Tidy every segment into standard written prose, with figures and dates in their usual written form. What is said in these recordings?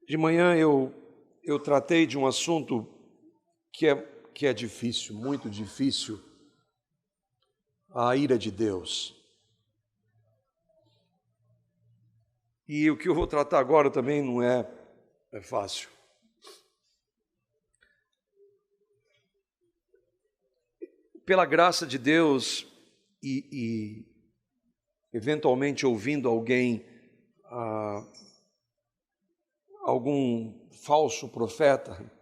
De manhã eu tratei de um assunto que é difícil, muito difícil, a ira de Deus. E o que eu vou tratar agora também não é fácil. Pela graça de Deus e eventualmente ouvindo algum falso profeta,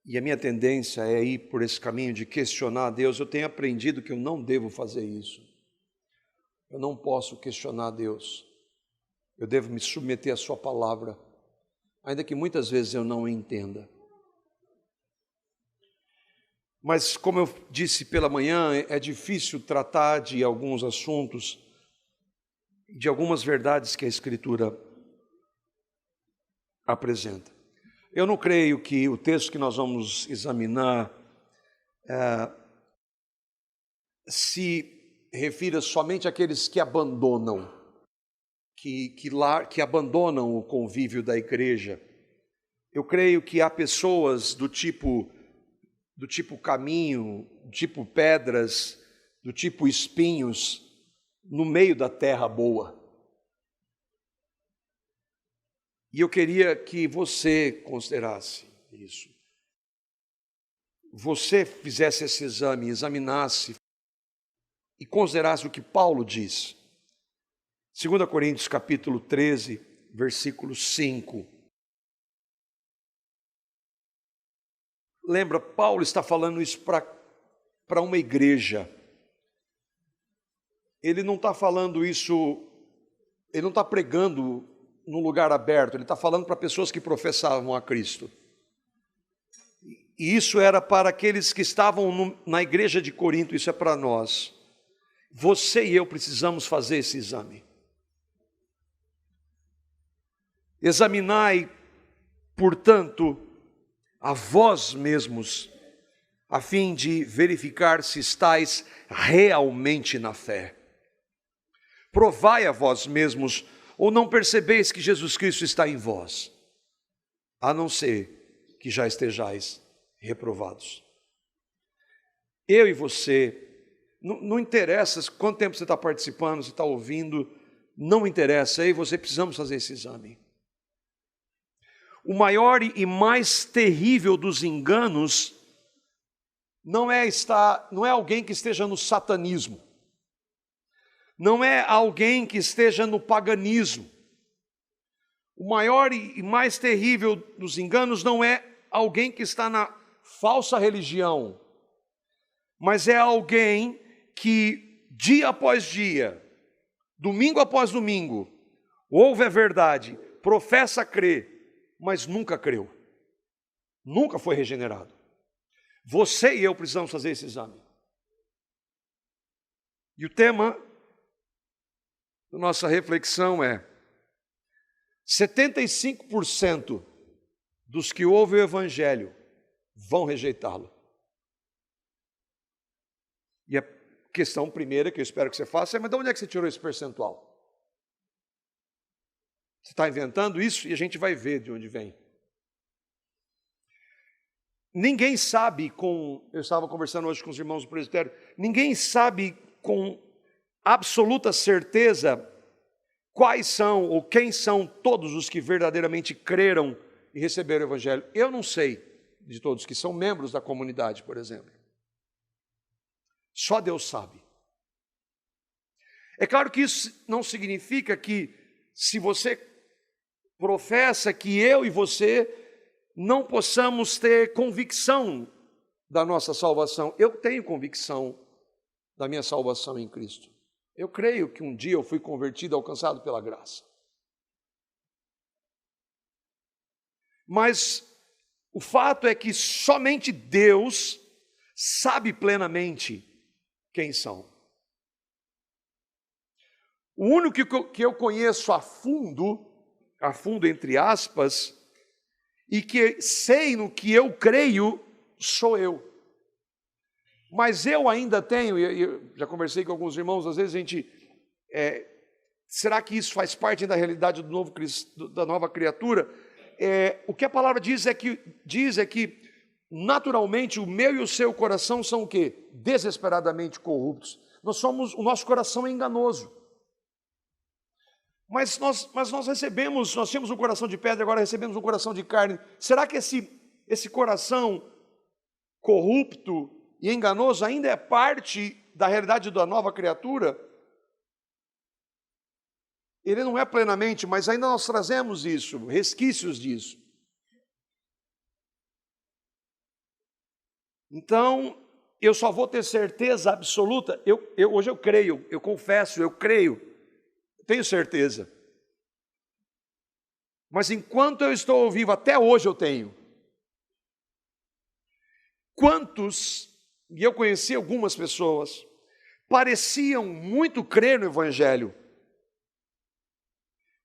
e a minha tendência é ir por esse caminho de questionar a Deus, eu tenho aprendido que eu não devo fazer isso. Eu não posso questionar a Deus. Eu devo me submeter à sua palavra, ainda que muitas vezes eu não entenda. Mas, como eu disse pela manhã, é difícil tratar de alguns assuntos, de algumas verdades que a Escritura apresenta. Eu não creio que o texto que nós vamos examinar se refira somente àqueles que abandonam, que abandonam o convívio da igreja. Eu creio que há pessoas do tipo caminho, do tipo pedras, do tipo espinhos, no meio da terra boa. E eu queria que você considerasse isso. Você fizesse esse exame, examinasse e considerasse o que Paulo diz. 2 Coríntios capítulo 13, versículo 5. Lembra, Paulo está falando isso para uma igreja. Ele não está falando isso, ele não está pregando num lugar aberto, ele está falando para pessoas que professavam a Cristo. E isso era para aqueles que estavam na igreja de Corinto, isso é para nós. Você e eu precisamos fazer esse exame. Examinai, portanto, a vós mesmos, a fim de verificar se estáis realmente na fé. Provai a vós mesmos, ou não percebeis que Jesus Cristo está em vós, a não ser que já estejais reprovados. Eu e você, não interessa quanto tempo você está participando, você está ouvindo, não interessa, eu e você precisamos fazer esse exame. O maior e mais terrível dos enganos não é alguém que esteja no satanismo, não é alguém que esteja no paganismo. O maior e mais terrível dos enganos não é alguém que está na falsa religião, mas é alguém que dia após dia, domingo após domingo, ouve a verdade, professa crer, mas nunca creu, nunca foi regenerado. Você e eu precisamos fazer esse exame. E o tema da nossa reflexão é: 75% dos que ouvem o Evangelho vão rejeitá-lo. E a questão primeira que eu espero que você faça é: mas de onde é que você tirou esse percentual? Você está inventando isso e a gente vai ver de onde vem. Ninguém sabe eu estava conversando hoje com os irmãos do presbitério, ninguém sabe com absoluta certeza quais são ou quem são todos os que verdadeiramente creram e receberam o Evangelho. Eu não sei de todos que são membros da comunidade, por exemplo. Só Deus sabe. É claro que isso não significa que, se você professa, que eu e você não possamos ter convicção da nossa salvação. Eu tenho convicção da minha salvação em Cristo. Eu creio que um dia eu fui convertido, alcançado pela graça. Mas o fato é que somente Deus sabe plenamente quem são. O único que eu conheço a fundo entre aspas, e que sei no que eu creio, sou eu. Mas eu ainda tenho, e eu já conversei com alguns irmãos, às vezes a gente será que isso faz parte da realidade do novo, da nova criatura? O que a palavra diz é que naturalmente o meu e o seu coração são o quê? Desesperadamente corruptos. O nosso coração é enganoso. Mas nós tínhamos um coração de pedra, agora recebemos um coração de carne. Será que esse coração corrupto e enganoso ainda é parte da realidade da nova criatura? Ele não é plenamente, mas ainda nós trazemos isso, resquícios disso. Então, eu só vou ter certeza absoluta, hoje eu creio, eu confesso, eu creio, tenho certeza. Mas enquanto eu estou vivo, até hoje eu tenho. Quantos, e eu conheci algumas pessoas, pareciam muito crer no Evangelho,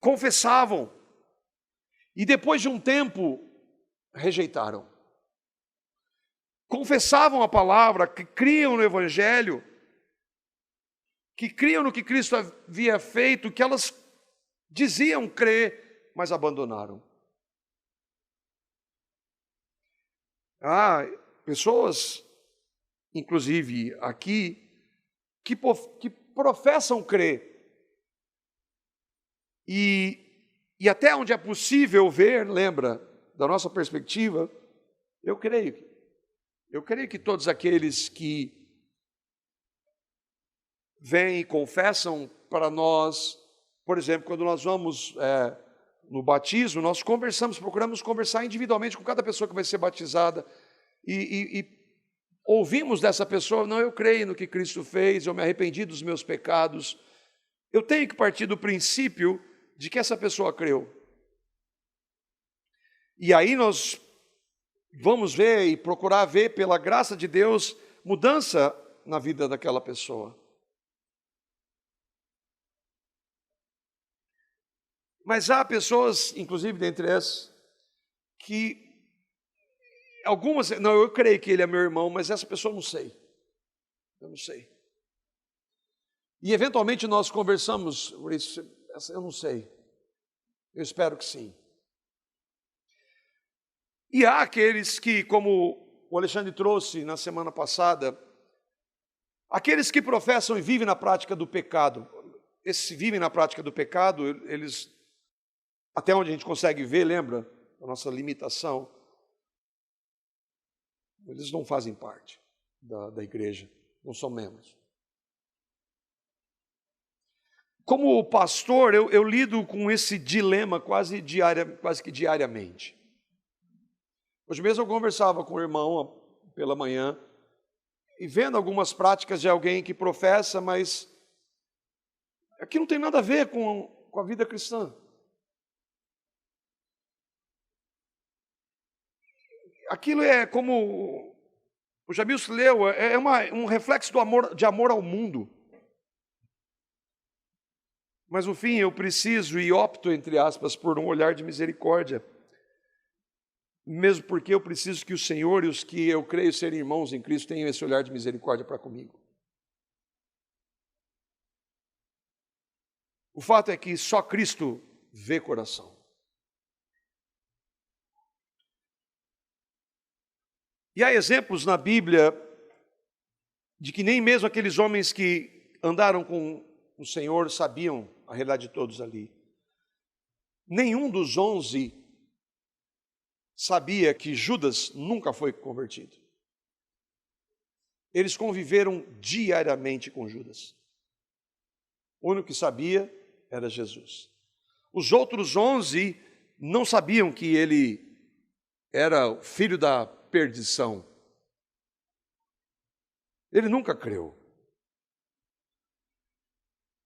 confessavam, e depois de um tempo, rejeitaram. Confessavam a palavra, que criam no Evangelho, que criam no que Cristo havia feito, que elas diziam crer, mas abandonaram. Pessoas, inclusive aqui, que professam crer, e até onde é possível ver, lembra, da nossa perspectiva, eu creio que todos aqueles que vêm e confessam para nós, por exemplo, quando nós vamos no batismo, nós procuramos conversar individualmente com cada pessoa que vai ser batizada, e ouvimos dessa pessoa, não, eu creio no que Cristo fez, eu me arrependi dos meus pecados. Eu tenho que partir do princípio de que essa pessoa creu. E aí nós vamos ver e procurar ver, pela graça de Deus, mudança na vida daquela pessoa. Mas há pessoas, inclusive dentre essas, que algumas, não, eu creio que ele é meu irmão, mas essa pessoa eu não sei. Eu não sei. E eventualmente nós conversamos, eu não sei. Eu espero que sim. E há aqueles que, como o Alexandre trouxe na semana passada, aqueles que professam e vivem na prática do pecado. Esses que vivem na prática do pecado, eles, até onde a gente consegue ver, lembra da nossa limitação, eles não fazem parte da igreja, não são membros. Como pastor, eu lido com esse dilema quase que diariamente. Hoje mesmo eu conversava com o irmão pela manhã, e vendo algumas práticas de alguém que professa, mas aqui não tem nada a ver com a vida cristã. Aquilo é como o Jamilson leu, um reflexo de amor ao mundo. Mas no fim eu preciso e opto, entre aspas, por um olhar de misericórdia. Mesmo porque eu preciso que o Senhor e os que eu creio serem irmãos em Cristo tenham esse olhar de misericórdia para comigo. O fato é que só Cristo vê coração. E há exemplos na Bíblia de que nem mesmo aqueles homens que andaram com o Senhor sabiam a realidade de todos ali. Nenhum dos 11 sabia que Judas nunca foi convertido. Eles conviveram diariamente com Judas. O único que sabia era Jesus. Os outros 11 não sabiam que ele era o filho da perdição. Ele nunca creu.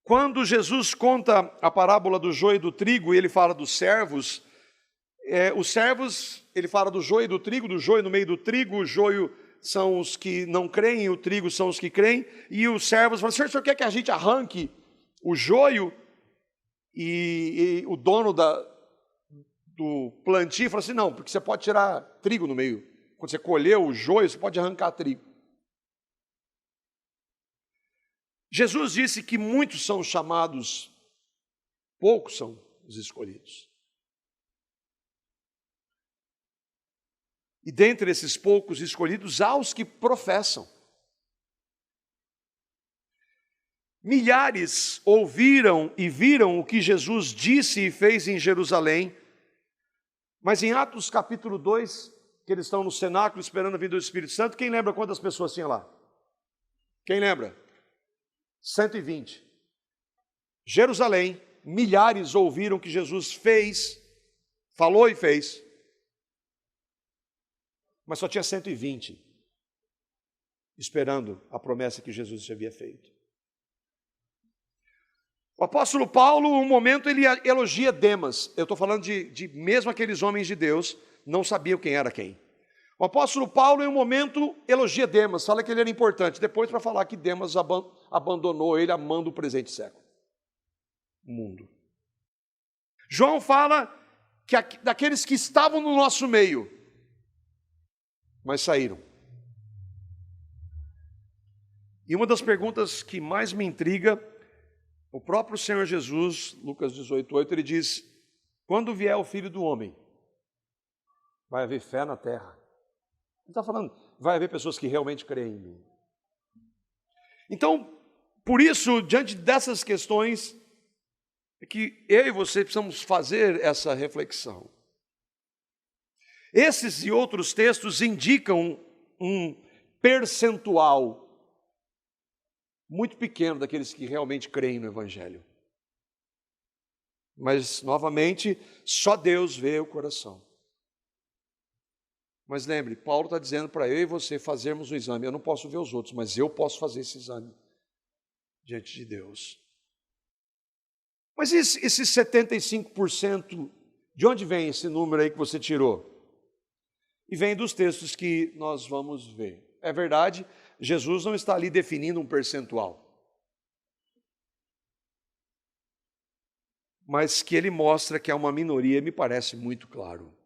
Quando Jesus conta a parábola do joio e do trigo, e ele fala dos servos, os servos, ele fala do joio e do trigo, do joio no meio do trigo, o joio são os que não creem, o trigo são os que creem, e os servos falam, o senhor quer que a gente arranque o joio? E o dono do plantio fala assim, não, porque você pode tirar trigo no meio. Quando você colheu o joio, você pode arrancar trigo. Jesus disse que muitos são chamados poucos são os escolhidos. E dentre esses poucos escolhidos, há os que professam. Milhares ouviram e viram o que Jesus disse e fez em Jerusalém, mas em Atos capítulo 2, que eles estão no cenáculo esperando a vinda do Espírito Santo, quem lembra quantas pessoas tinha lá? Quem lembra? 120. Jerusalém, milhares ouviram o que Jesus fez, falou e fez, mas só tinha 120 esperando a promessa que Jesus já havia feito. O apóstolo Paulo, um momento, ele elogia Demas. Eu estou falando de mesmo aqueles homens de Deus, não sabiam quem era quem. O apóstolo Paulo, em um momento, elogia Demas, fala que ele era importante. Depois, para falar que Demas abandonou ele amando o presente século. O mundo. João fala que daqueles que estavam no nosso meio, mas saíram. E uma das perguntas que mais me intriga, o próprio Senhor Jesus, Lucas 18:8, ele diz: quando vier o Filho do Homem, vai haver fé na terra. Ele está falando, vai haver pessoas que realmente creem em mim. Então, por isso, diante dessas questões, é que eu e você precisamos fazer essa reflexão. Esses e outros textos indicam um percentual muito pequeno daqueles que realmente creem no Evangelho. Mas, novamente, só Deus vê o coração. Mas lembre, Paulo está dizendo para eu e você fazermos o exame. Eu não posso ver os outros, mas eu posso fazer esse exame diante de Deus. Mas esses 75%, de onde vem esse número aí que você tirou? E vem dos textos que nós vamos ver. É verdade, Jesus não está ali definindo um percentual. Mas que ele mostra que é uma minoria, me parece muito claro.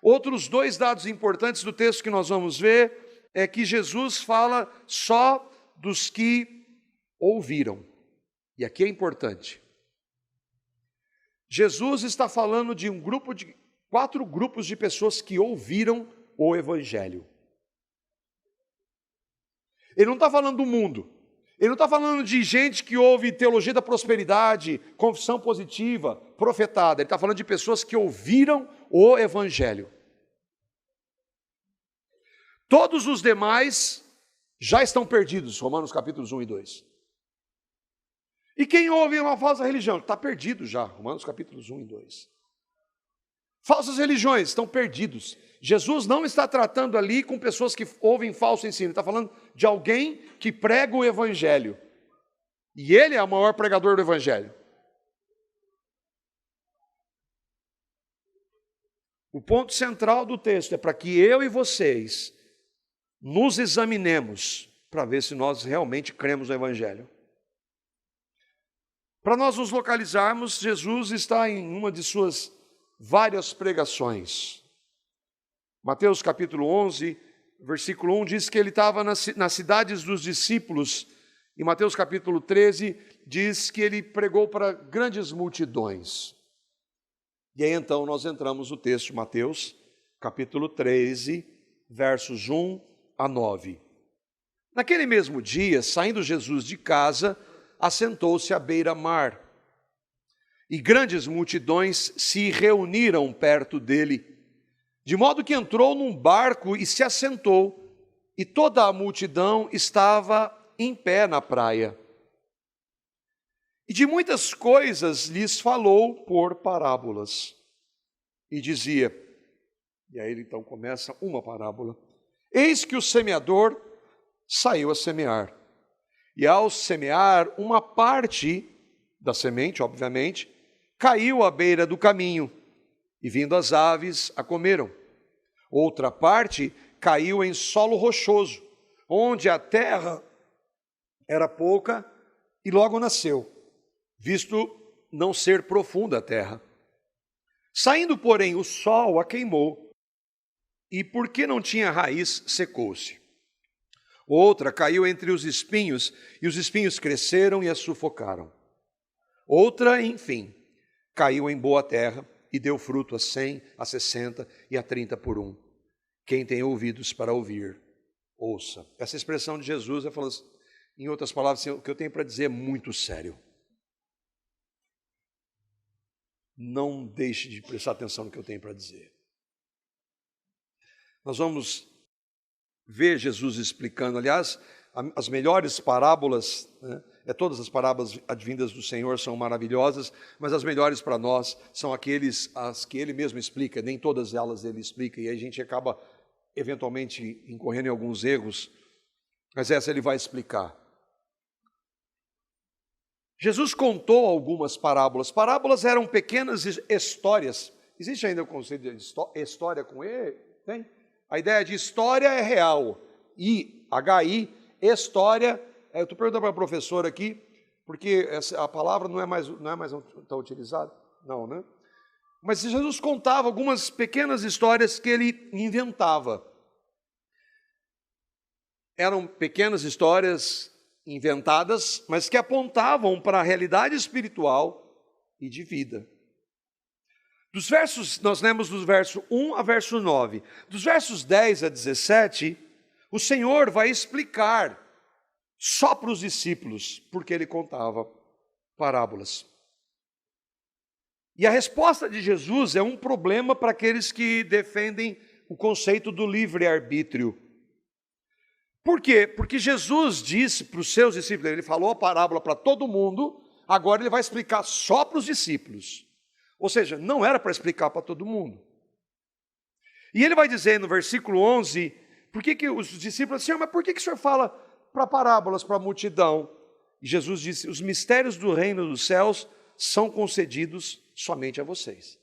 Outros dois dados importantes do texto que nós vamos ver é que Jesus fala só dos que ouviram. E aqui é importante. Jesus está falando de 4 grupos de pessoas que ouviram o Evangelho. Ele não está falando do mundo. Ele não está falando de gente que ouve teologia da prosperidade, confissão positiva, profetada. Ele está falando de pessoas que ouviram o Evangelho. Todos os demais já estão perdidos, Romanos capítulos 1 e 2. E quem ouve uma falsa religião? Está perdido já, Romanos capítulos 1 e 2. Falsas religiões estão perdidos. Jesus não está tratando ali com pessoas que ouvem falso ensino. Ele está falando de alguém que prega o Evangelho. E ele é o maior pregador do Evangelho. O ponto central do texto é para que eu e vocês nos examinemos para ver se nós realmente cremos no Evangelho. Para nós nos localizarmos, Jesus está em uma de suas várias pregações. Mateus capítulo 11, versículo 1, diz que ele estava nas cidades dos discípulos. E Mateus capítulo 13 diz que ele pregou para grandes multidões. E aí então nós entramos no texto de Mateus capítulo 13, versos 1 a 9. Naquele mesmo dia, saindo Jesus de casa, assentou-se à beira-mar. E grandes multidões se reuniram perto dele, de modo que entrou num barco e se assentou, e toda a multidão estava em pé na praia. E de muitas coisas lhes falou por parábolas. E dizia, e aí ele então começa uma parábola: eis que o semeador saiu a semear. E ao semear, uma parte da semente, obviamente, caiu à beira do caminho, e vindo as aves a comeram. Outra parte caiu em solo rochoso, onde a terra era pouca e logo nasceu, visto não ser profunda a terra. Saindo, porém, o sol a queimou, e porque não tinha raiz, secou-se. Outra caiu entre os espinhos, e os espinhos cresceram e a sufocaram. Outra, enfim, caiu em boa terra e deu fruto a 100, a 60 e a 30 por um. Quem tem ouvidos para ouvir, ouça. Essa expressão de Jesus é falando, em outras palavras, assim, o que eu tenho para dizer é muito sério. Não deixe de prestar atenção no que eu tenho para dizer. Nós vamos ver Jesus explicando, aliás, as melhores parábolas, né? Todas as parábolas advindas do Senhor são maravilhosas, mas as melhores para nós são as que Ele mesmo explica, nem todas elas Ele explica, e aí a gente acaba eventualmente incorrendo em alguns erros, mas essa Ele vai explicar. Jesus contou algumas parábolas. Parábolas eram pequenas histórias. Existe ainda o conceito de história com E? Tem? A ideia de história é real. I-H-I, história. Eu estou perguntando para a professora aqui, porque a palavra não é mais tão utilizada. Não, né? Mas Jesus contava algumas pequenas histórias que ele inventava. Eram pequenas histórias inventadas, mas que apontavam para a realidade espiritual e de vida. Dos versos, nós lemos do verso 1 a verso 9. Dos versos 10 a 17, o Senhor vai explicar só para os discípulos, porque ele contava parábolas. E a resposta de Jesus é um problema para aqueles que defendem o conceito do livre-arbítrio. Por quê? Porque Jesus disse para os seus discípulos, ele falou a parábola para todo mundo, agora ele vai explicar só para os discípulos. Ou seja, não era para explicar para todo mundo. E ele vai dizer no versículo 11, por que os discípulos disseram, mas por que o Senhor fala para parábolas, para a multidão? E Jesus disse, os mistérios do reino dos céus são concedidos somente a vocês.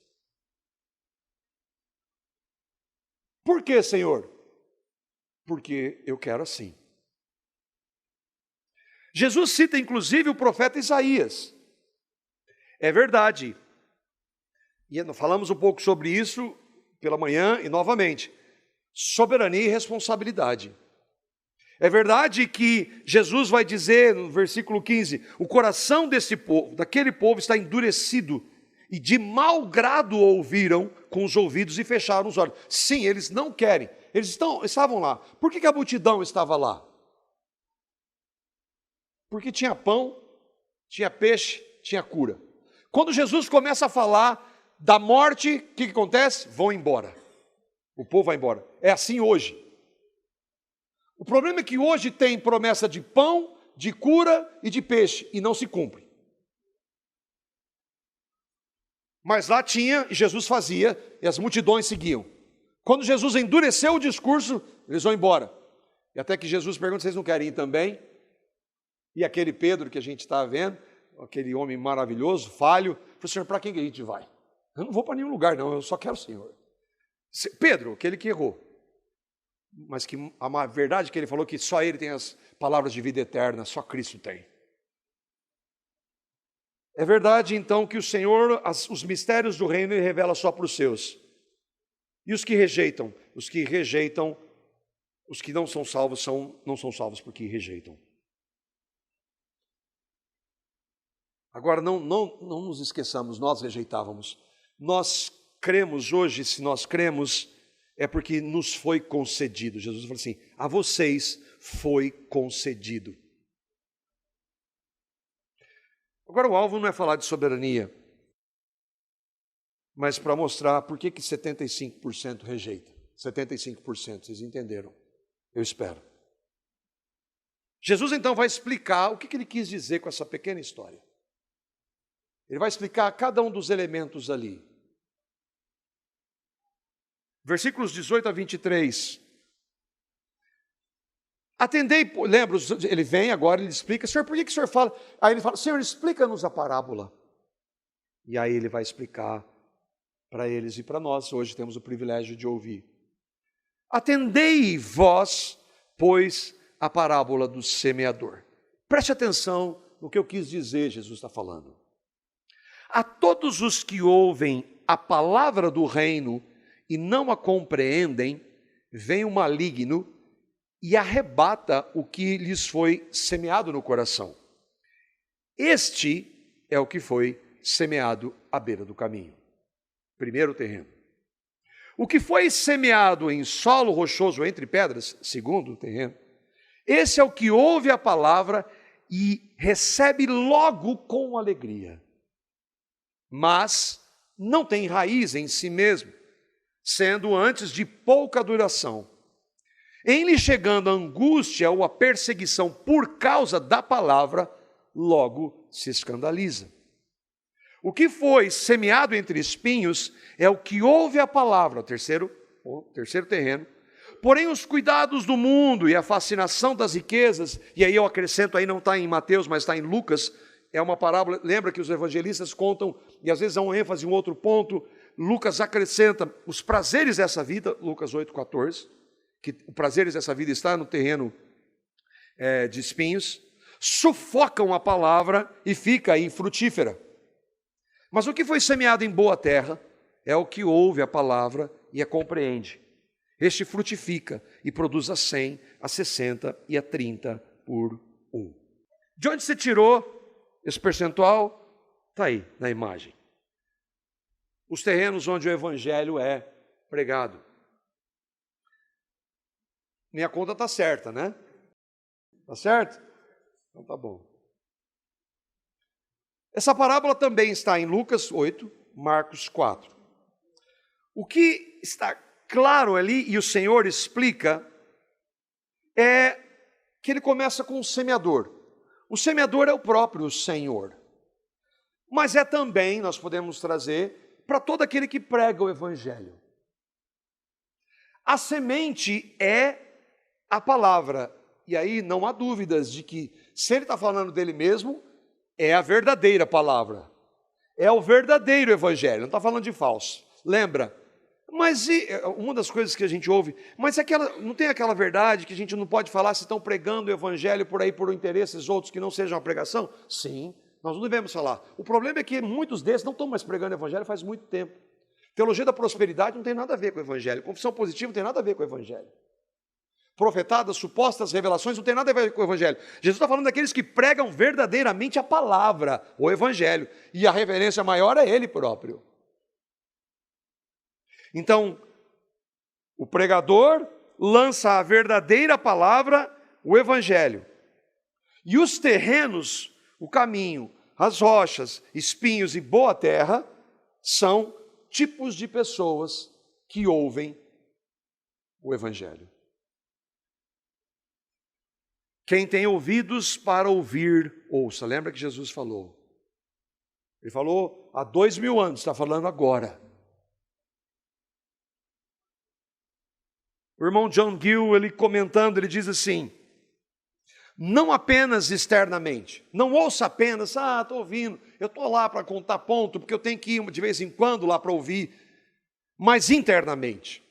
Por quê, Senhor? Porque eu quero assim. Jesus cita inclusive o profeta Isaías. É verdade. E nós falamos um pouco sobre isso pela manhã e novamente. Soberania e responsabilidade. É verdade que Jesus vai dizer no versículo 15, o coração desse povo, daquele povo está endurecido e de mau grado ouviram com os ouvidos e fecharam os olhos. Sim, eles não querem. Eles estavam lá. Por que a multidão estava lá? Porque tinha pão, tinha peixe, tinha cura. Quando Jesus começa a falar da morte, o que acontece? Vão embora. O povo vai embora. É assim hoje. O problema é que hoje tem promessa de pão, de cura e de peixe, e não se cumpre. Mas lá tinha, e Jesus fazia, e as multidões seguiam. Quando Jesus endureceu o discurso, eles vão embora. E até que Jesus pergunta, vocês não querem ir também? E aquele Pedro que a gente está vendo, aquele homem maravilhoso, falho, falou, Senhor, para quem que a gente vai? Eu não vou para nenhum lugar não, eu só quero o Senhor. Pedro, aquele que errou. Mas que a verdade é que ele falou que só ele tem as palavras de vida eterna, só Cristo tem. É verdade então que o Senhor, os mistérios do reino, ele revela só para os seus. E os que rejeitam? Os que não são salvos, não são salvos porque rejeitam. Agora, não nos esqueçamos, nós rejeitávamos. Nós cremos hoje, se nós cremos, é porque nos foi concedido. Jesus falou assim, a vocês foi concedido. Agora, o alvo não é falar de soberania, mas para mostrar por que 75% rejeita. 75%, vocês entenderam? Eu espero. Jesus então vai explicar o que ele quis dizer com essa pequena história. Ele vai explicar cada um dos elementos ali. Versículos 18 a 23. Atendei, lembra, ele vem agora, ele explica, Senhor, por que o Senhor fala? Aí ele fala, Senhor, explica-nos a parábola. E aí ele vai explicar para eles e para nós, hoje temos o privilégio de ouvir. Atendei vós, pois, a parábola do semeador. Preste atenção no que eu quis dizer, Jesus está falando. A todos os que ouvem a palavra do reino e não a compreendem, vem o maligno e arrebata o que lhes foi semeado no coração. Este é o que foi semeado à beira do caminho. Primeiro terreno. O que foi semeado em solo rochoso entre pedras, segundo terreno, esse é o que ouve a palavra e recebe logo com alegria. Mas não tem raiz em si mesmo, sendo antes de pouca duração. Em lhe chegando a angústia ou a perseguição por causa da palavra, logo se escandaliza. O que foi semeado entre espinhos é o que ouve a palavra, o terceiro terreno. Porém, os cuidados do mundo e a fascinação das riquezas, e aí eu acrescento, aí não está em Mateus, mas está em Lucas, é uma parábola, lembra que os evangelistas contam, e às vezes há um ênfase em um outro ponto, Lucas acrescenta os prazeres dessa vida, Lucas 8,14, que os prazeres dessa vida está no terreno de espinhos, sufocam a palavra e fica infrutífera. Mas o que foi semeado em boa terra é o que ouve a palavra e a compreende. Este frutifica e produz a 100, a 60 e a 30 por um. De onde você tirou esse percentual? Está aí na imagem. Os terrenos onde o evangelho é pregado. Minha conta está certa, né? Está certo? Então tá bom. Essa parábola também está em Lucas 8, Marcos 4. O que está claro ali, e o Senhor explica, é que ele começa com o semeador. O semeador é o próprio Senhor. Mas é também, nós podemos trazer, para todo aquele que prega o Evangelho. A semente é a palavra. E aí não há dúvidas de que, se ele está falando dele mesmo, é a verdadeira palavra. É o verdadeiro Evangelho, não está falando de falso. Lembra? Mas uma das coisas que a gente ouve, mas não tem aquela verdade que a gente não pode falar se estão pregando o Evangelho por aí por interesses outros que não sejam a pregação? Sim, nós não devemos falar. O problema é que muitos desses não estão mais pregando o Evangelho faz muito tempo. Teologia da prosperidade não tem nada a ver com o Evangelho. Confissão positiva não tem nada a ver com o Evangelho. Profetadas, supostas revelações não tem nada a ver com o Evangelho. Jesus está falando daqueles que pregam verdadeiramente a palavra, o Evangelho. E a reverência maior é Ele próprio. Então, o pregador lança a verdadeira palavra, o Evangelho. E os terrenos, o caminho, as rochas, espinhos e boa terra, são tipos de pessoas que ouvem o Evangelho. Quem tem ouvidos para ouvir, ouça. Lembra que Jesus falou? Ele falou há 2000 anos, está falando agora. O irmão John Gill, ele comentando, ele diz assim: não apenas externamente, não ouça apenas, estou ouvindo, eu estou lá para contar ponto, porque eu tenho que ir de vez em quando lá para ouvir, mas internamente.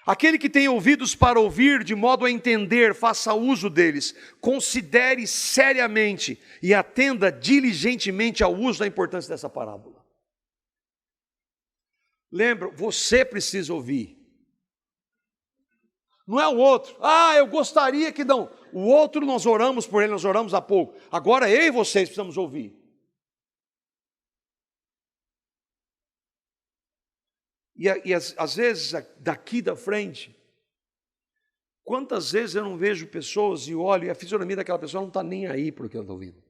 Aquele que tem ouvidos para ouvir, de modo a entender, faça uso deles, considere seriamente e atenda diligentemente ao uso da importância dessa parábola. Lembra, você precisa ouvir. Não é o outro. Eu gostaria que não. O outro nós oramos por ele, nós oramos há pouco. Agora eu e vocês precisamos ouvir. E às vezes, daqui da frente, quantas vezes eu não vejo pessoas e olho e a fisionomia daquela pessoa não está nem aí para o que ela está ouvindo.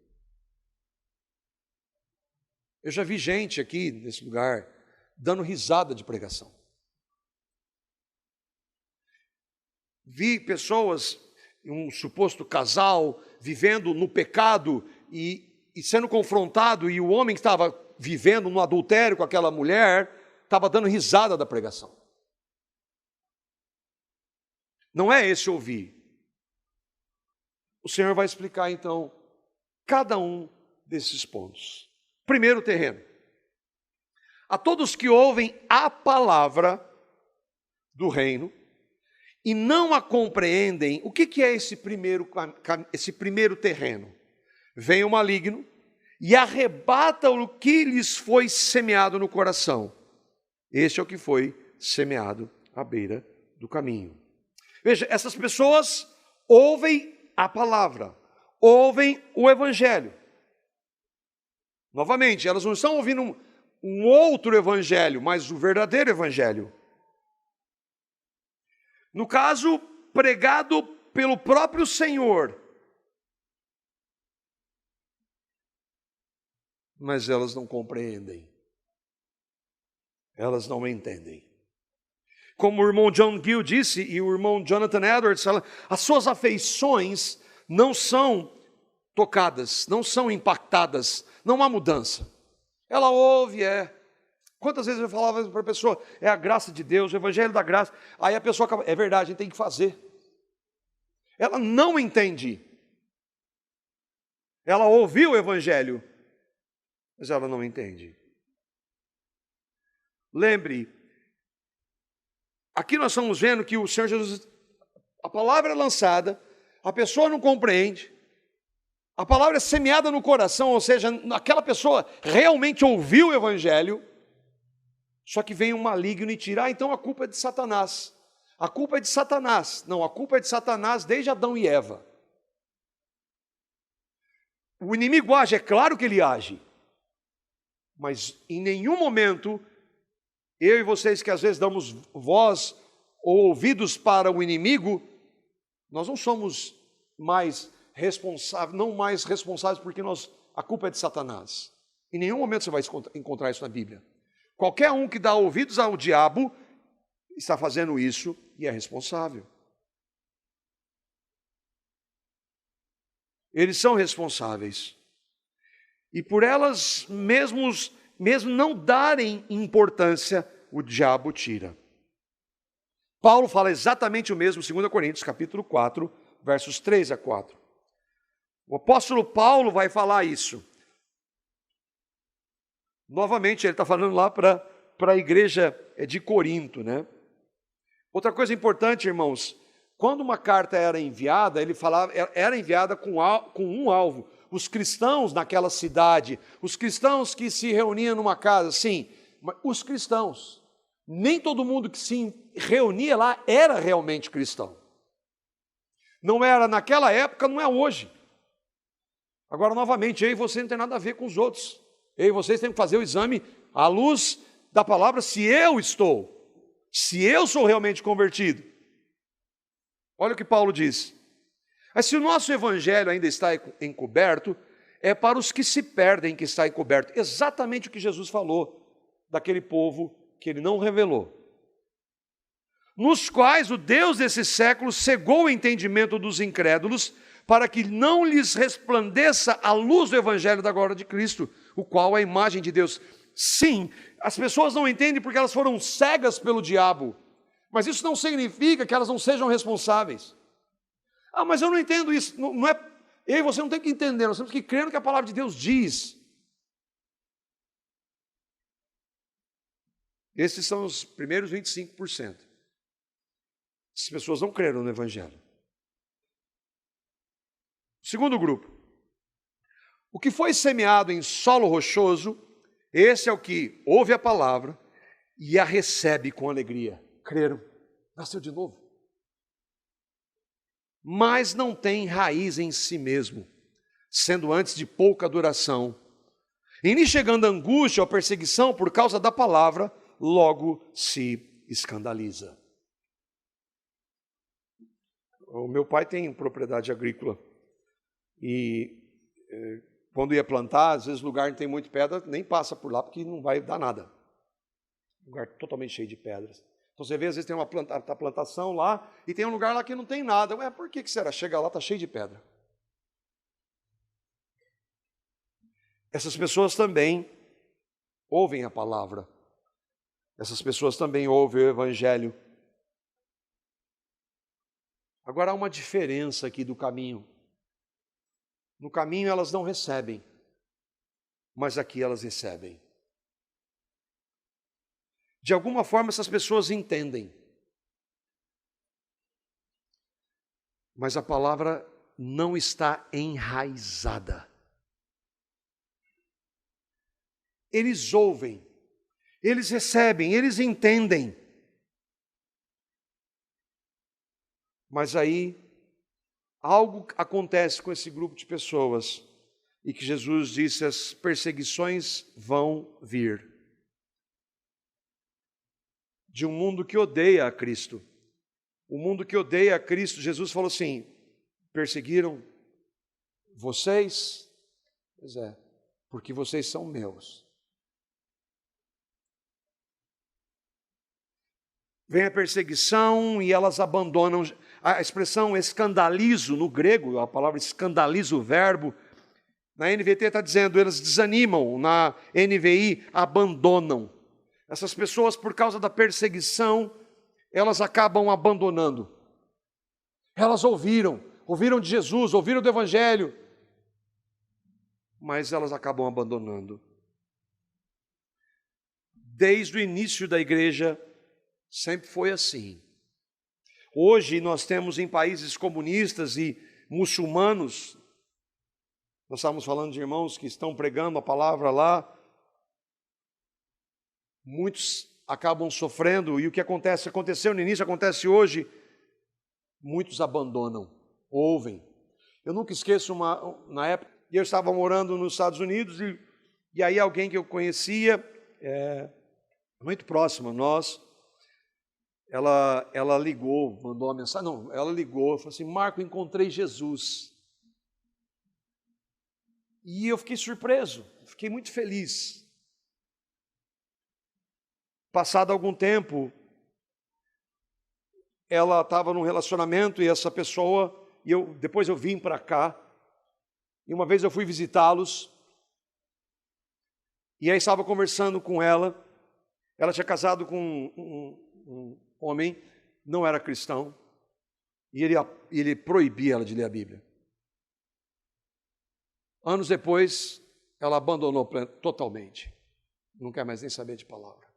Eu já vi gente aqui nesse lugar dando risada de pregação. Vi pessoas, um suposto casal, vivendo no pecado e sendo confrontado, e o homem que estava vivendo no adultério com aquela mulher estava dando risada da pregação. Não é esse ouvir. O Senhor vai explicar então cada um desses pontos. Primeiro terreno. A todos que ouvem a palavra do reino e não a compreendem, o que é esse primeiro terreno? Vem o maligno e arrebata o que lhes foi semeado no coração. Este é o que foi semeado à beira do caminho. Veja, essas pessoas ouvem a palavra, ouvem o Evangelho. Novamente, elas não estão ouvindo um outro evangelho, mas o verdadeiro evangelho. No caso, pregado pelo próprio Senhor. Mas elas não compreendem. Elas não entendem. Como o irmão John Gill disse e o irmão Jonathan Edwards, as suas afeições não são tocadas, não são impactadas, não há mudança. Ela ouve, Quantas vezes eu falava para a pessoa, é a graça de Deus, o evangelho da graça. Aí a pessoa acaba, é verdade, a gente tem que fazer. Ela não entende. Ela ouviu o evangelho, mas ela não entende. Lembre, aqui nós estamos vendo que o Senhor Jesus, a palavra é lançada, a pessoa não compreende, a palavra é semeada no coração, ou seja, aquela pessoa realmente ouviu o evangelho, só que vem um maligno e tira, então a culpa é de Satanás. A culpa é de Satanás. Não, a culpa é de Satanás desde Adão e Eva. O inimigo age, é claro que ele age, mas em nenhum momento, eu e vocês que às vezes damos voz ou ouvidos para o inimigo, nós não somos mais responsáveis, não mais responsáveis porque a culpa é de Satanás. Em nenhum momento você vai encontrar isso na Bíblia. Qualquer um que dá ouvidos ao diabo está fazendo isso e é responsável. Eles são responsáveis. E por elas mesmo não darem importância, o diabo tira. Paulo fala exatamente o mesmo, 2 Coríntios, capítulo 4, versos 3 a 4. O apóstolo Paulo vai falar isso. Novamente, ele está falando lá para a igreja de Corinto, né? Outra coisa importante, irmãos, quando uma carta era enviada, ele falava, era enviada com um alvo. Os cristãos naquela cidade, os cristãos que se reuniam numa casa, sim, mas os cristãos, nem todo mundo que se reunia lá era realmente cristão. Não era naquela época, não é hoje. Agora, novamente, eu e você não tem nada a ver com os outros. Eu e vocês temos que fazer o exame à luz da palavra, se eu sou realmente convertido. Olha o que Paulo diz. Mas se o nosso evangelho ainda está encoberto, é para os que se perdem que está encoberto. Exatamente o que Jesus falou daquele povo que ele não revelou. Nos quais o Deus desse século cegou o entendimento dos incrédulos, para que não lhes resplandeça a luz do evangelho da glória de Cristo, o qual é a imagem de Deus. Sim, as pessoas não entendem porque elas foram cegas pelo diabo, mas isso não significa que elas não sejam responsáveis. Ah, mas eu não entendo isso. Não é, eu e você não tem que entender, nós temos que crer no que a palavra de Deus diz. Esses são os primeiros 25%. As pessoas não creram no evangelho. Segundo grupo, o que foi semeado em solo rochoso, esse é o que ouve a palavra e a recebe com alegria. Creram, nasceu de novo. Mas não tem raiz em si mesmo, sendo antes de pouca duração. E nem chegando a angústia ou perseguição por causa da palavra, logo se escandaliza. O meu pai tem propriedade agrícola. E quando ia plantar, às vezes o lugar não tem muita pedra, nem passa por lá, porque não vai dar nada. Lugar totalmente cheio de pedras. Então você vê, às vezes tem uma plantação lá, e tem um lugar lá que não tem nada. Ué, por que será? Chega lá, está cheio de pedra. Essas pessoas também ouvem a palavra. Essas pessoas também ouvem o evangelho. Agora há uma diferença aqui do caminho. No caminho elas não recebem, mas aqui elas recebem. De alguma forma essas pessoas entendem. Mas a palavra não está enraizada. Eles ouvem, eles recebem, eles entendem. Mas aí algo acontece com esse grupo de pessoas. e que Jesus disse: as perseguições vão vir. De um mundo que odeia a Cristo. O mundo que odeia a Cristo, Jesus falou assim: perseguiram vocês? Pois é, porque vocês são meus. Vem a perseguição e elas abandonam. A expressão escandalizo no grego, a palavra escandalizo, o verbo, na NVT está dizendo, eles desanimam, na NVI abandonam. Essas pessoas, por causa da perseguição, elas acabam abandonando. Elas ouviram de Jesus, ouviram do Evangelho, mas elas acabam abandonando. Desde o início da igreja, sempre foi assim. Hoje nós temos em países comunistas e muçulmanos, nós estávamos falando de irmãos que estão pregando a palavra lá, muitos acabam sofrendo, e o que aconteceu no início, acontece hoje, muitos abandonam, ouvem. Eu nunca esqueço na época, eu estava morando nos Estados Unidos, e aí alguém que eu conhecia, muito próximo a nós, ela ligou, mandou uma mensagem, ela ligou, falou assim: Marco, encontrei Jesus. E eu fiquei surpreso, fiquei muito feliz. Passado algum tempo, ela estava num relacionamento e essa pessoa, depois eu vim para cá, e uma vez eu fui visitá-los, e aí estava conversando com ela tinha casado com um homem, não era cristão, e ele proibia ela de ler a Bíblia. Anos depois, ela abandonou totalmente, não quer mais nem saber de palavra.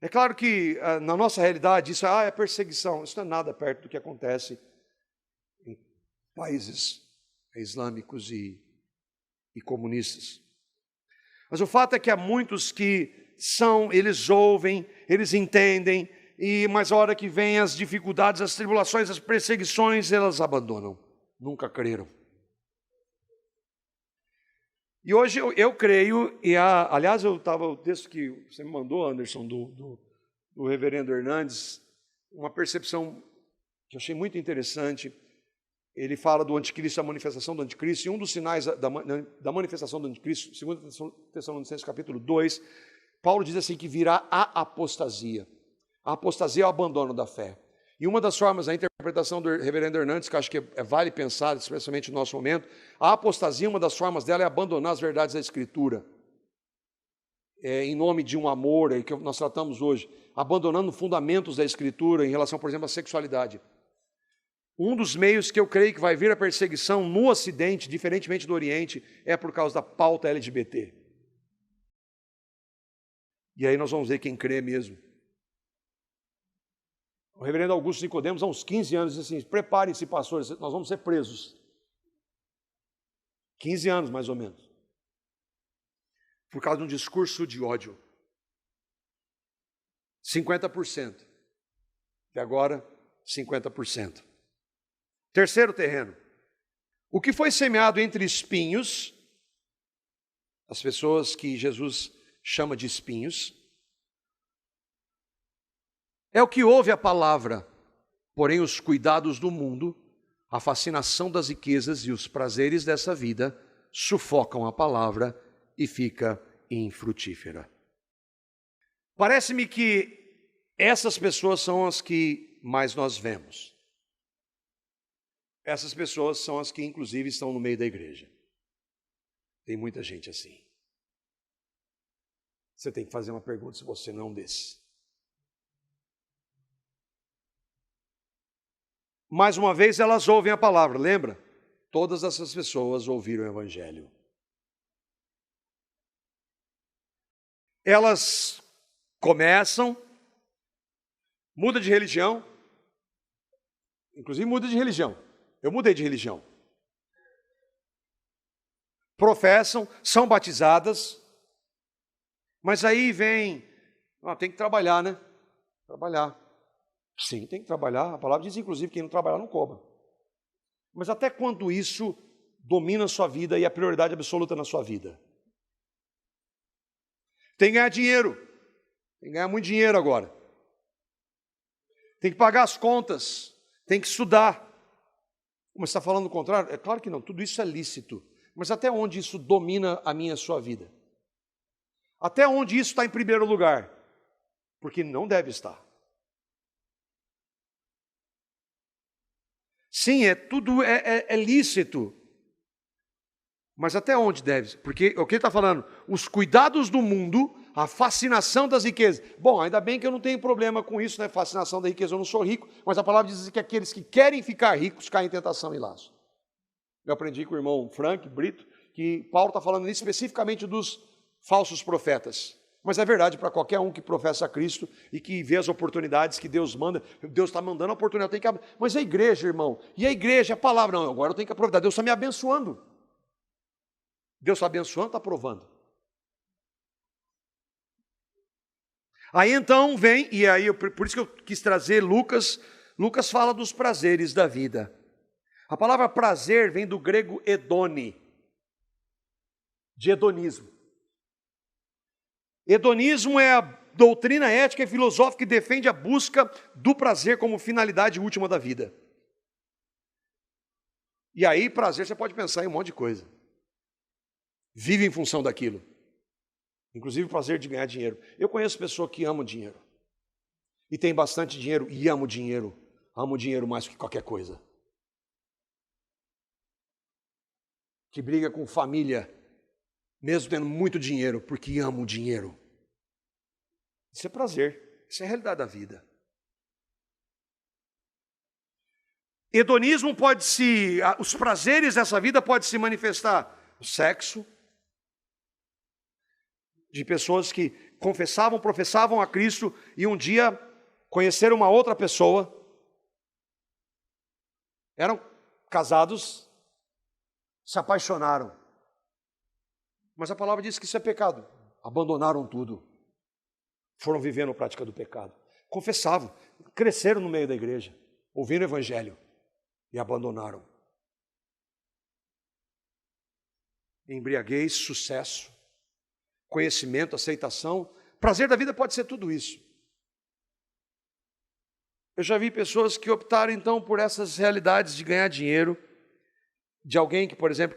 É claro que na nossa realidade isso é perseguição, isso não é nada perto do que acontece em países islâmicos e comunistas. Mas o fato é que há muitos que eles ouvem, eles entendem, mas a hora que vem as dificuldades, as tribulações, as perseguições, elas abandonam, nunca creram. E hoje eu creio, aliás, o texto que você me mandou, Anderson, do reverendo Hernandes, uma percepção que eu achei muito interessante. Ele fala do anticristo, a manifestação do anticristo, e um dos sinais da manifestação do anticristo, 2 Tessalonicenses capítulo 2, Paulo diz assim que virá a apostasia. A apostasia é o abandono da fé. E uma das formas, a interpretação do reverendo Hernandes, que eu acho que vale pensar, especialmente no nosso momento, a apostasia, uma das formas dela é abandonar as verdades da Escritura. Em nome de um amor, que nós tratamos hoje, abandonando fundamentos da Escritura em relação, por exemplo, à sexualidade. Um dos meios que eu creio que vai vir a perseguição no Ocidente, diferentemente do Oriente, é por causa da pauta LGBT. E aí nós vamos ver quem crê mesmo. O reverendo Augusto Nicodemos, há uns 15 anos, disse assim: preparem-se, pastores, nós vamos ser presos. 15 anos, mais ou menos. Por causa de um discurso de ódio. 50%. E agora, 50%. Terceiro terreno. O que foi semeado entre espinhos, as pessoas que Jesus chama de espinhos, é o que ouve a palavra, porém os cuidados do mundo, a fascinação das riquezas e os prazeres dessa vida sufocam a palavra e fica infrutífera. Parece-me que essas pessoas são as que mais nós vemos. Essas pessoas são as que, inclusive, estão no meio da igreja. Tem muita gente assim. Você tem que fazer uma pergunta se você não é um desses. Mais uma vez, elas ouvem a palavra, lembra? Todas essas pessoas ouviram o Evangelho. Elas começam, muda de religião, inclusive muda de religião. Eu mudei de religião. Professam, são batizadas, mas aí vem, tem que trabalhar, né? Trabalhar. Sim, tem que trabalhar. A palavra diz, inclusive, que quem não trabalhar não cobra. Mas até quando isso domina a sua vida e é a prioridade absoluta na sua vida? Tem que ganhar dinheiro. Tem que ganhar muito dinheiro agora. Tem que pagar as contas. Tem que estudar. Mas você está falando o contrário? É claro que não, tudo isso é lícito. Mas até onde isso domina a minha e a sua vida? Até onde isso está em primeiro lugar? Porque não deve estar. Sim, tudo é lícito. Mas até onde deve? Porque o que ele está falando? Os cuidados do mundo, a fascinação das riquezas. Bom, ainda bem que eu não tenho problema com isso, né? Fascinação da riqueza, eu não sou rico, mas a palavra diz que aqueles que querem ficar ricos caem em tentação e laço. Eu aprendi com o irmão Frank Brito que Paulo está falando especificamente dos falsos profetas. Mas é verdade para qualquer um que professa Cristo e que vê as oportunidades que Deus manda. Deus está mandando a oportunidade, eu tenho que... Mas a igreja, irmão, e a igreja, a palavra, não, agora eu tenho que aproveitar. Deus está me abençoando. Deus está abençoando, está aprovando. Aí então vem, e aí por isso que eu quis trazer Lucas. Lucas fala dos prazeres da vida. A palavra prazer vem do grego hedone, de hedonismo. Hedonismo é a doutrina ética e filosófica que defende a busca do prazer como finalidade última da vida. E aí prazer você pode pensar em um monte de coisa. Vive em função daquilo. Inclusive o prazer de ganhar dinheiro. Eu conheço pessoas que amam dinheiro. E tem bastante dinheiro e amam dinheiro. Amam dinheiro mais que qualquer coisa. Que briga com família, mesmo tendo muito dinheiro, porque amam o dinheiro. Isso é prazer. Isso é a realidade da vida. Hedonismo os prazeres dessa vida podem se manifestar no sexo, de pessoas que professavam a Cristo e um dia conheceram uma outra pessoa, eram casados, se apaixonaram. Mas a palavra diz que isso é pecado. Abandonaram tudo. Foram vivendo a prática do pecado. Confessavam, cresceram no meio da igreja, ouviram o evangelho e abandonaram. Embriaguez, sucesso, conhecimento, aceitação. Prazer da vida pode ser tudo isso. Eu já vi pessoas que optaram então por essas realidades de ganhar dinheiro, de alguém que, por exemplo,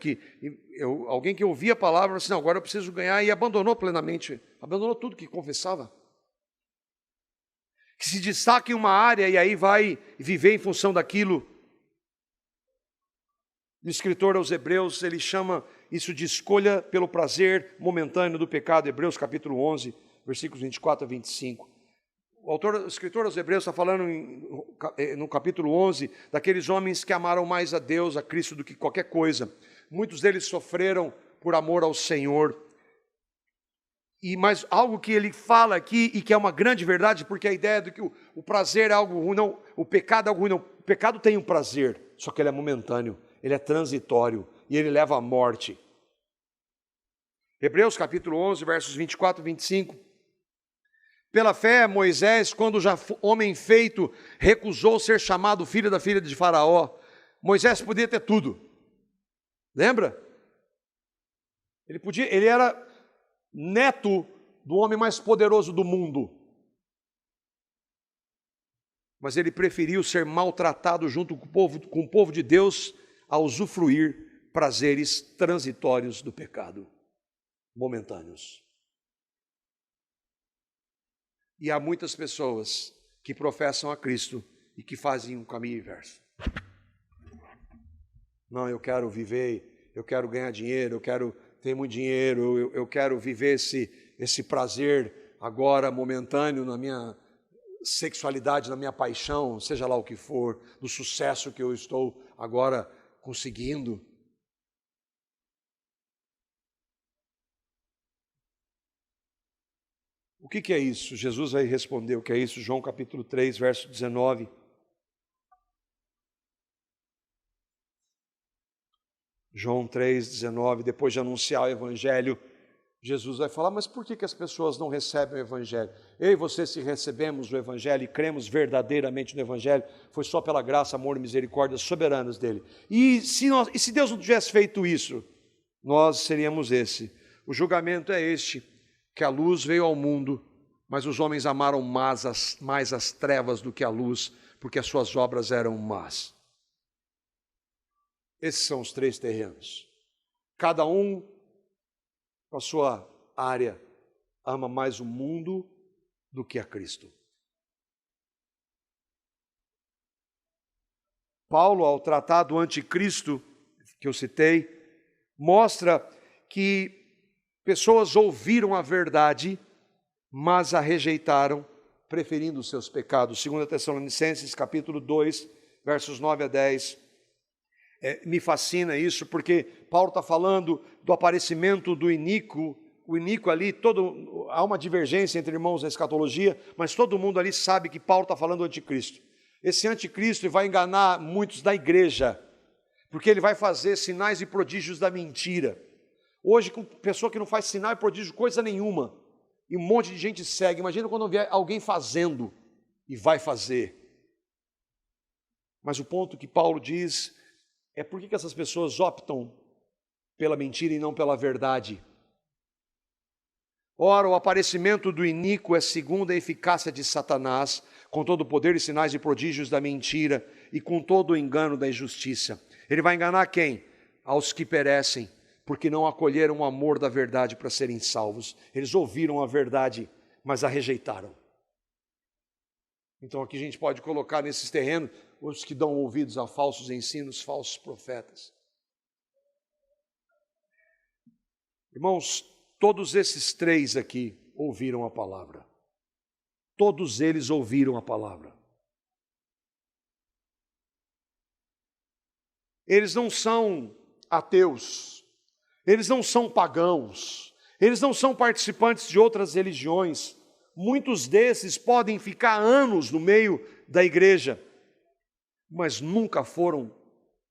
alguém que ouvia a palavra, assim, não, agora eu preciso ganhar, e abandonou plenamente, abandonou tudo que confessava. Que se destaca em uma área e aí vai viver em função daquilo. O escritor aos Hebreus, ele chama isso de escolha pelo prazer momentâneo do pecado, Hebreus capítulo 11, versículos 24 a 25. O escritor aos Hebreus está falando no capítulo 11 daqueles homens que amaram mais a Deus, a Cristo, do que qualquer coisa. Muitos deles sofreram por amor ao Senhor. Mas algo que ele fala aqui e que é uma grande verdade, porque a ideia de que o prazer é algo ruim, não, o pecado é algo ruim, não. O pecado tem um prazer, só que ele é momentâneo, ele é transitório e ele leva à morte. Hebreus capítulo 11, versos 24 e 25. Pela fé, Moisés, quando já homem feito, recusou ser chamado filho da filha de Faraó. Moisés podia ter tudo. Lembra? Ele era neto do homem mais poderoso do mundo. Mas ele preferiu ser maltratado junto com o povo de Deus a usufruir prazeres transitórios do pecado, momentâneos. E há muitas pessoas que professam a Cristo e que fazem um caminho inverso. Não, eu quero viver, eu quero ganhar dinheiro, eu quero ter muito dinheiro, eu quero viver esse prazer agora momentâneo na minha sexualidade, na minha paixão, seja lá o que for, do sucesso que eu estou agora conseguindo. O que é isso? Jesus vai responder o que é isso, João capítulo 3, verso 19. João 3, 19, depois de anunciar o evangelho, Jesus vai falar, mas por que as pessoas não recebem o Evangelho? Eu e você, se recebemos o Evangelho e cremos verdadeiramente no Evangelho, foi só pela graça, amor e misericórdia soberanas dele. E se Deus não tivesse feito isso, nós seríamos esse. O julgamento é este, que a luz veio ao mundo, mas os homens amaram mais as trevas do que a luz, porque as suas obras eram más. Esses são os 3 terrenos. Cada um com a sua área, ama mais o mundo do que a Cristo. Paulo, ao tratar do anticristo, que eu citei, mostra que pessoas ouviram a verdade, mas a rejeitaram, preferindo os seus pecados. 2 Tessalonicenses, capítulo 2, versos 9 a 10. Me fascina isso, porque Paulo está falando do aparecimento do iníquo. O iníquo ali, há uma divergência entre irmãos na escatologia, mas todo mundo ali sabe que Paulo está falando do anticristo. Esse anticristo vai enganar muitos da igreja, porque ele vai fazer sinais e prodígios da mentira. Hoje, com pessoa que não faz sinal e prodígio coisa nenhuma, e um monte de gente segue. Imagina quando vier alguém fazendo, e vai fazer. Mas o ponto que Paulo diz é por que essas pessoas optam pela mentira e não pela verdade. Ora, o aparecimento do iníquo é segundo a eficácia de Satanás, com todo o poder e sinais e prodígios da mentira e com todo o engano da injustiça. Ele vai enganar quem? Aos que perecem, porque não acolheram o amor da verdade para serem salvos. Eles ouviram a verdade, mas a rejeitaram. Então aqui a gente pode colocar nesses terrenos os que dão ouvidos a falsos ensinos, falsos profetas. Irmãos, todos esses 3 aqui ouviram a palavra. Todos eles ouviram a palavra. Eles não são ateus, eles não são pagãos, eles não são participantes de outras religiões. Muitos desses podem ficar anos no meio da igreja, mas nunca foram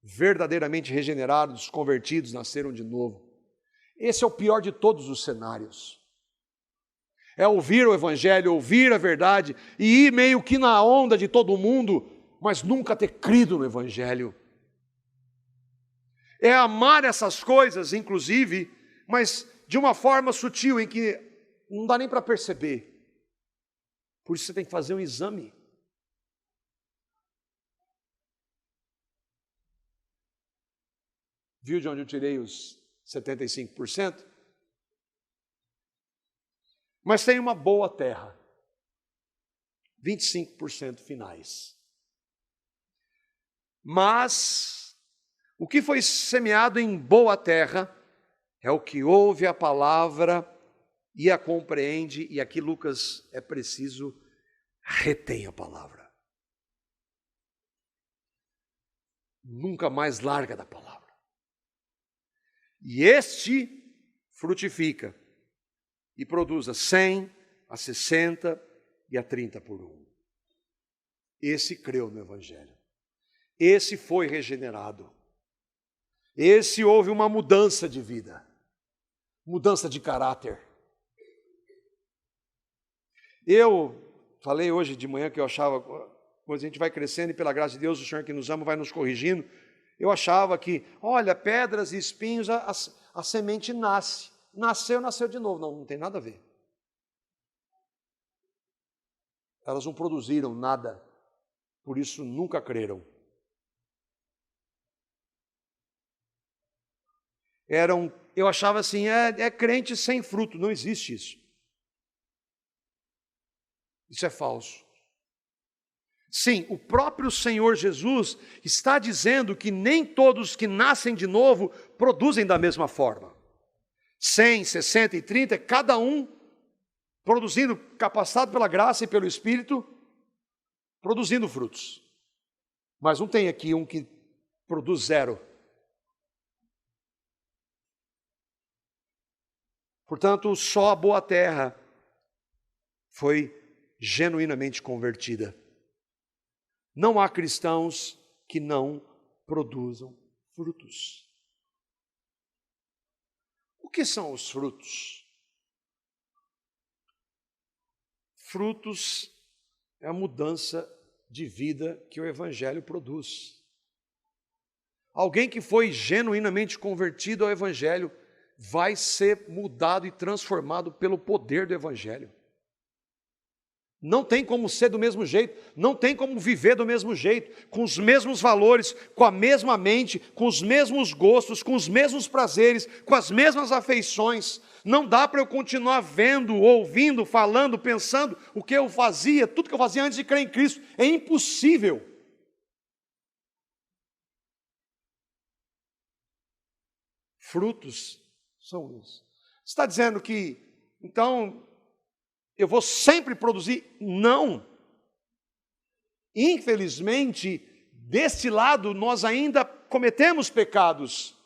verdadeiramente regenerados, convertidos, nasceram de novo. Esse é o pior de todos os cenários. É ouvir o Evangelho, ouvir a verdade e ir meio que na onda de todo mundo, mas nunca ter crido no Evangelho. É amar essas coisas, inclusive, mas de uma forma sutil, em que não dá nem para perceber. Por isso você tem que fazer um exame. Viu de onde eu tirei os 75%? Mas tem uma boa terra. 25% finais. Mas o que foi semeado em boa terra é o que ouve a palavra e a compreende, e aqui Lucas é preciso, retém a palavra. Nunca mais larga da palavra. E este frutifica e produz a 100, a 60 e a 30 por 1. Esse creu no Evangelho. Esse foi regenerado. Esse houve uma mudança de vida. Mudança de caráter. Eu falei hoje de manhã que eu achava, quando a gente vai crescendo e pela graça de Deus, o Senhor que nos ama vai nos corrigindo, eu achava que, olha, pedras e espinhos, a semente nasce. Nasceu de novo. Não tem nada a ver. Elas não produziram nada, por isso nunca creram. Eu achava assim, é crente sem fruto, não existe isso. Isso é falso. Sim, o próprio Senhor Jesus está dizendo que nem todos que nascem de novo produzem da mesma forma. 100, 60 e 30, cada um produzindo, capacitado pela graça e pelo Espírito, produzindo frutos. Mas não tem aqui um que produz 0. Portanto, só a boa terra foi genuinamente convertida. Não há cristãos que não produzam frutos. O que são os frutos? Frutos é a mudança de vida que o Evangelho produz. Alguém que foi genuinamente convertido ao Evangelho vai ser mudado e transformado pelo poder do Evangelho. Não tem como ser do mesmo jeito, não tem como viver do mesmo jeito, com os mesmos valores, com a mesma mente, com os mesmos gostos, com os mesmos prazeres, com as mesmas afeições. Não dá para eu continuar vendo, ouvindo, falando, pensando o que eu fazia, tudo que eu fazia antes de crer em Cristo. É impossível. Frutos são isso. Você está dizendo que, então, eu vou sempre produzir? Não. Infelizmente, deste lado, nós ainda cometemos pecados.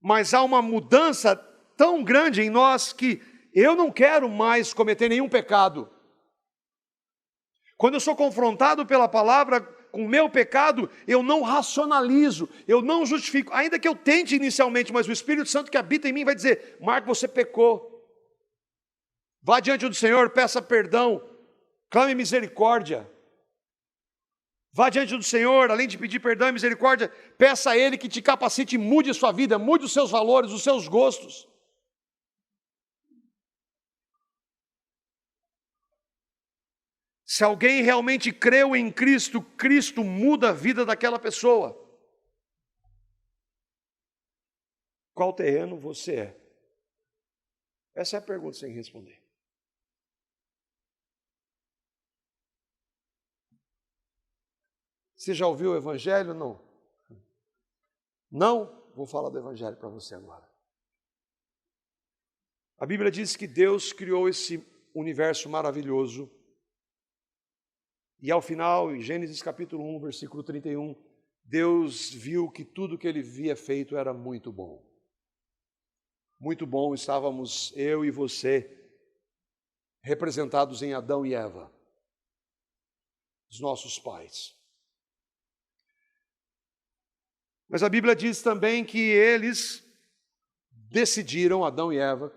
Mas há uma mudança tão grande em nós que eu não quero mais cometer nenhum pecado. Quando eu sou confrontado pela palavra com o meu pecado, eu não racionalizo, eu não justifico. Ainda que eu tente inicialmente, mas o Espírito Santo que habita em mim vai dizer: Marco, você pecou. Vá diante do Senhor, peça perdão, clame misericórdia. Vá diante do Senhor, além de pedir perdão e misericórdia, peça a Ele que te capacite e mude a sua vida, mude os seus valores, os seus gostos. Se alguém realmente creu em Cristo, Cristo muda a vida daquela pessoa. Qual terreno você é? Essa é a pergunta sem responder. Você já ouviu o Evangelho? Não. Não? Vou falar do Evangelho para você agora. A Bíblia diz que Deus criou esse universo maravilhoso. E ao final, em Gênesis capítulo 1, versículo 31, Deus viu que tudo que Ele havia feito era muito bom. Muito bom, estávamos eu e você, representados em Adão e Eva, os nossos pais. Mas a Bíblia diz também que eles decidiram, Adão e Eva,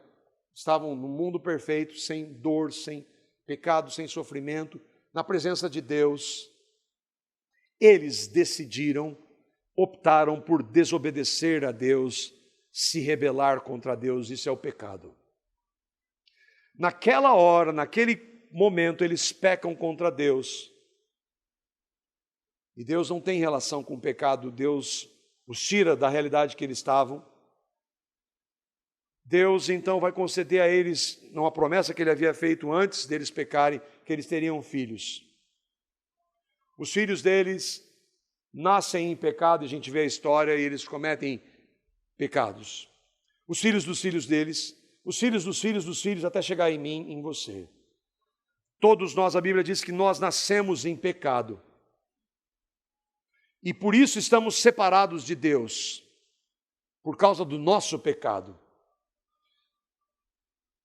estavam no mundo perfeito, sem dor, sem pecado, sem sofrimento, na presença de Deus. Eles decidiram, optaram por desobedecer a Deus, se rebelar contra Deus. Isso é o pecado. Naquela hora, naquele momento, eles pecam contra Deus. E Deus não tem relação com o pecado, Deus os tira da realidade que eles estavam. Deus então vai conceder a eles, uma promessa que Ele havia feito antes deles pecarem, que eles teriam filhos. Os filhos deles nascem em pecado, a gente vê a história, e eles cometem pecados. Os filhos dos filhos deles, os filhos dos filhos dos filhos, até chegar em mim, em você. Todos nós, a Bíblia diz que nós nascemos em pecado. E por isso estamos separados de Deus, por causa do nosso pecado.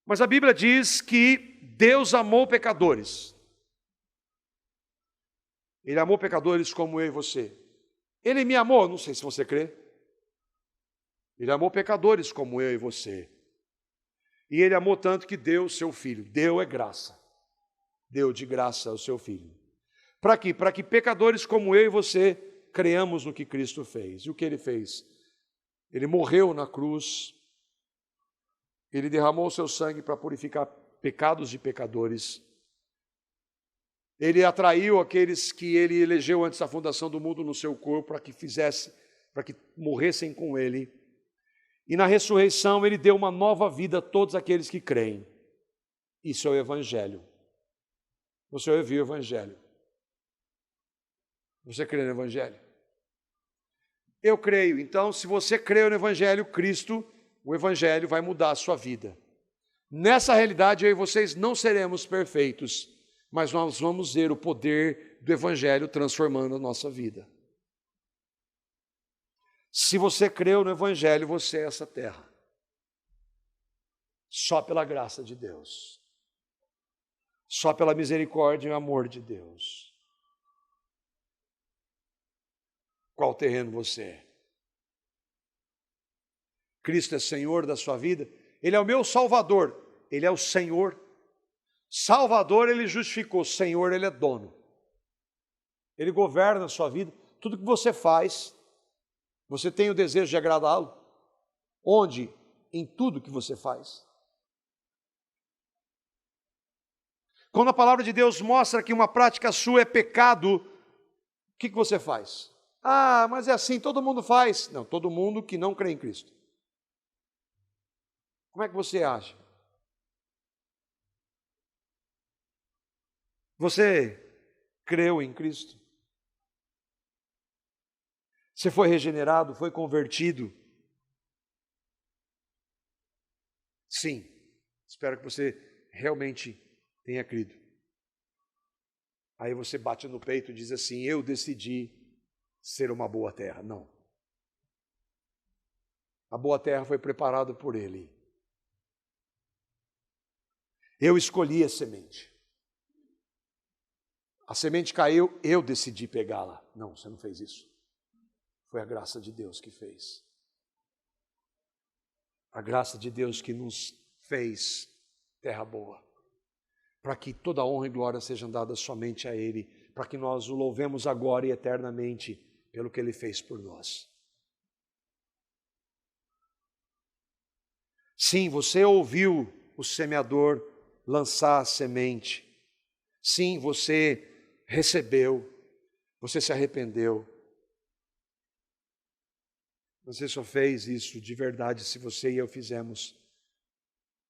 Mas a Bíblia diz que Deus amou pecadores. Ele amou pecadores como eu e você. Ele me amou, não sei se você crê. Ele amou pecadores como eu e você. E Ele amou tanto que deu o seu Filho. Deu é graça. Deu de graça o seu Filho. Para quê? Para que pecadores como eu e você creamos no que Cristo fez. E o que Ele fez? Ele morreu na cruz. Ele derramou o seu sangue para purificar pecados de pecadores. Ele atraiu aqueles que Ele elegeu antes da fundação do mundo no seu corpo para que morressem com Ele. E na ressurreição Ele deu uma nova vida a todos aqueles que creem. Isso é o Evangelho. Você ouviu o Evangelho? Você crê no Evangelho? Eu creio. Então, se você crê no Evangelho, Cristo, o Evangelho vai mudar a sua vida. Nessa realidade, eu e vocês não seremos perfeitos, mas nós vamos ver o poder do Evangelho transformando a nossa vida. Se você creu no Evangelho, você é essa terra. Só pela graça de Deus. Só pela misericórdia e amor de Deus. Qual terreno você é? Cristo é Senhor da sua vida? Ele é o meu Salvador. Ele é o Senhor. Salvador, ele justificou. Senhor, ele é dono. Ele governa a sua vida. Tudo que você faz, você tem o desejo de agradá-lo. Onde? Em tudo que você faz. Quando a palavra de Deus mostra que uma prática sua é pecado, o que você faz? Ah, mas é assim, todo mundo faz. Não, todo mundo que não crê em Cristo. Como é que você age? Você creu em Cristo? Você foi regenerado, foi convertido? Sim, espero que você realmente tenha crido. Aí você bate no peito e diz assim: eu decidi ser uma boa terra. Não. A boa terra foi preparada por Ele. Eu escolhi a semente. A semente caiu, eu decidi pegá-la. Não, você não fez isso. Foi a graça de Deus que fez. A graça de Deus que nos fez terra boa. Para que toda honra e glória sejam dadas somente a Ele. Para que nós o louvemos agora e eternamente pelo que Ele fez por nós. Sim, você ouviu o semeador lançar a semente. Sim, você recebeu, você se arrependeu. Você só fez isso de verdade se você e eu fizemos.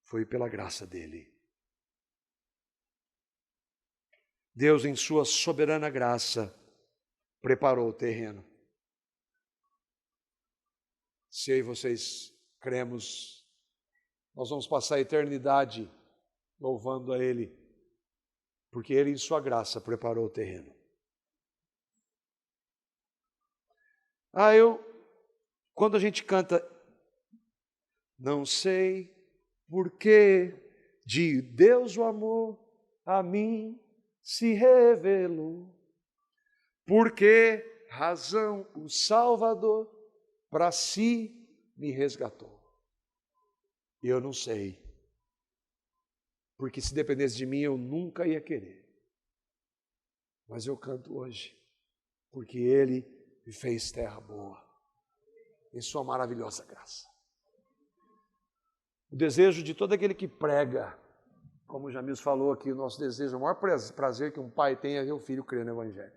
Foi pela graça dele. Deus, em sua soberana graça, preparou o terreno. Se eu e vocês cremos, nós vamos passar a eternidade louvando a Ele, porque Ele, em sua graça, preparou o terreno. Quando a gente canta, não sei por que de Deus o amor a mim se revelou, por que razão o Salvador para si me resgatou. Eu não sei, porque se dependesse de mim eu nunca ia querer, mas eu canto hoje, porque Ele me fez terra boa, em sua maravilhosa graça. O desejo de todo aquele que prega, como o Jamil falou aqui, o nosso desejo, o maior prazer que um pai tem é ver o filho crer no Evangelho.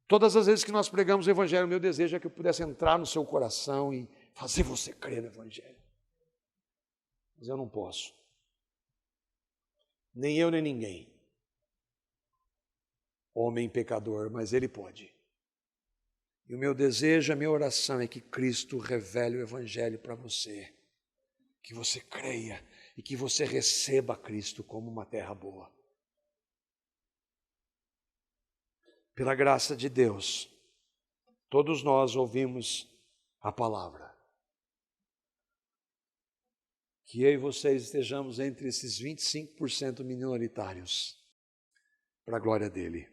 Todas as vezes que nós pregamos o Evangelho, o meu desejo é que eu pudesse entrar no seu coração e fazer você crer no Evangelho. Mas eu não posso. Nem eu, nem ninguém. Homem pecador, mas Ele pode. E o meu desejo, a minha oração é que Cristo revele o Evangelho para você. Que você creia e que você receba Cristo como uma terra boa. Pela graça de Deus, todos nós ouvimos a palavra. Que eu e vocês estejamos entre esses 25% minoritários, para a glória dEle.